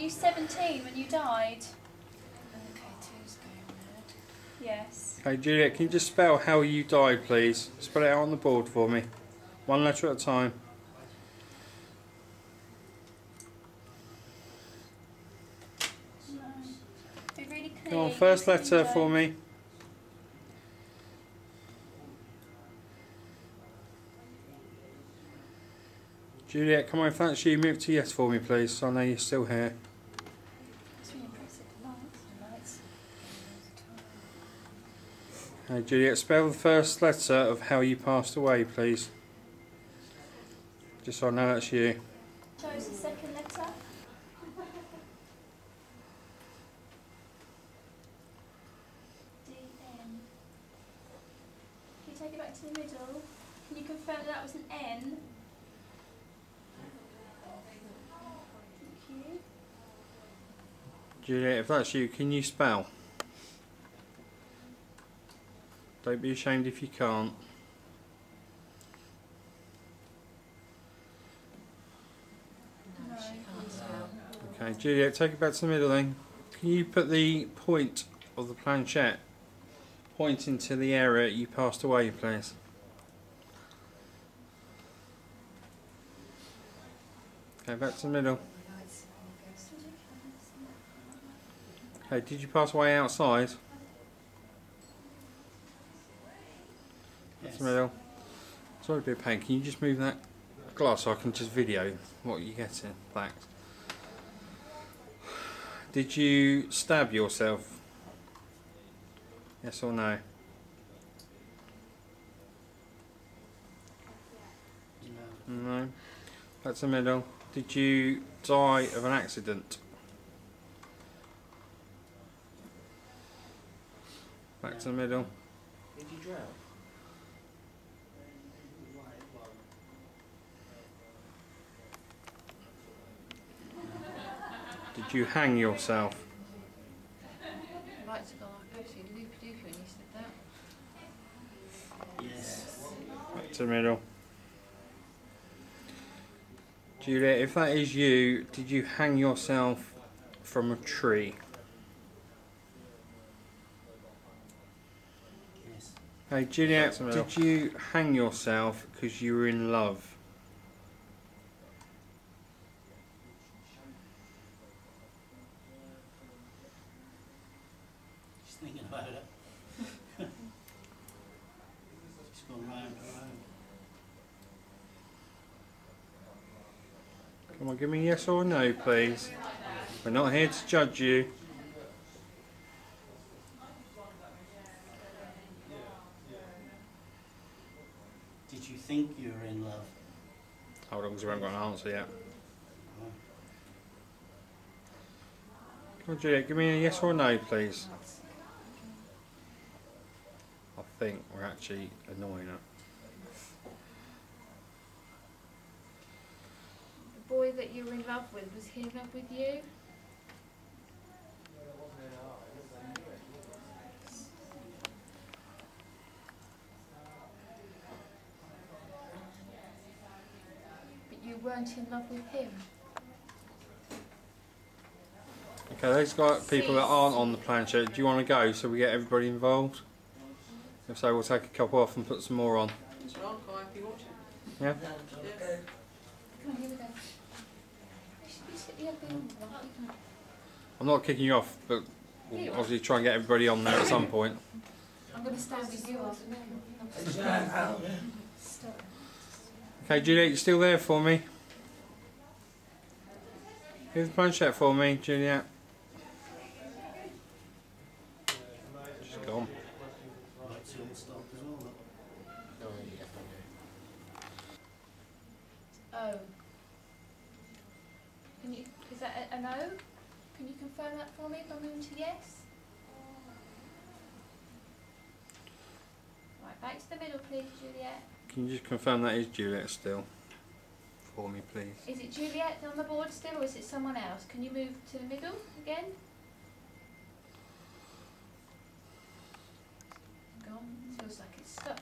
you 17 when you died? Okay, 2's going red. Yes. Okay, Juliet, can you just spell how you died, please? Spell it out on the board for me. One letter at a time. No. Be really clear. Come on, first letter for me. Juliet, come on, if that's you, move to yes for me, please, so I know you're still here. It's really impressive. Lights. Okay, Juliet, spell the first letter of how you passed away, please. Just so I know that's you. Chose the second letter. D-N. Can you take it back to the middle? Can you confirm that was an N? Thank you. Juliet, if that's you, can you spell? Don't be ashamed if you can't. No, she can't spell. Okay, Juliet, take it back to the middle then. Can you put the point of the planchette pointing to the area you passed away, please? Okay, back to the middle. Okay, did you pass away outside? Back to the middle. Sorry to be a pain, can you just move that glass so I can just video what you're getting back? Did you stab yourself? Yes or no? No. Back to the middle. Did you die of an accident? Back to the middle. Did you drown? Did you hang yourself? Lights have gone like absolutely loopy-doopy when you said that. Yes. Back to the middle. Juliet, if that is you, did you hang yourself from a tree? Yes. Hey Juliet, did you hang yourself because you were in love? Just thinking about it. Just gone round and round. Come on, give me a yes or no, please. We're not here to judge you. Did you think you were in love? Hold on, because we haven't got an answer yet. Come on, Juliet, give me a yes or no, please. I think we're actually annoying her. The boy that you were in love with, was he in love with you? But you weren't in love with him? Okay, those got people that aren't on the planchette. Do you want to go so we get everybody involved? If so, we'll take a couple off and put some more on. That's right, I'll happy watching. Yeah? Yeah. Come on, here we go. I'm not kicking you off, but we'll obviously try and get everybody on there at some point. I'm going to stand with you after Okay, Juliet, you still there for me? Here's the planchette for me, Juliet. She's gone. Lights all stopped as well. Oh. Can you, is that a no? Can you confirm that for me if I'm moving to yes? Right, back to the middle please, Juliet. Can you just confirm that is Juliet still? For me, please. Is it Juliet on the board still, or is it someone else? Can you move to the middle again? Gone. Feels like it's stuck.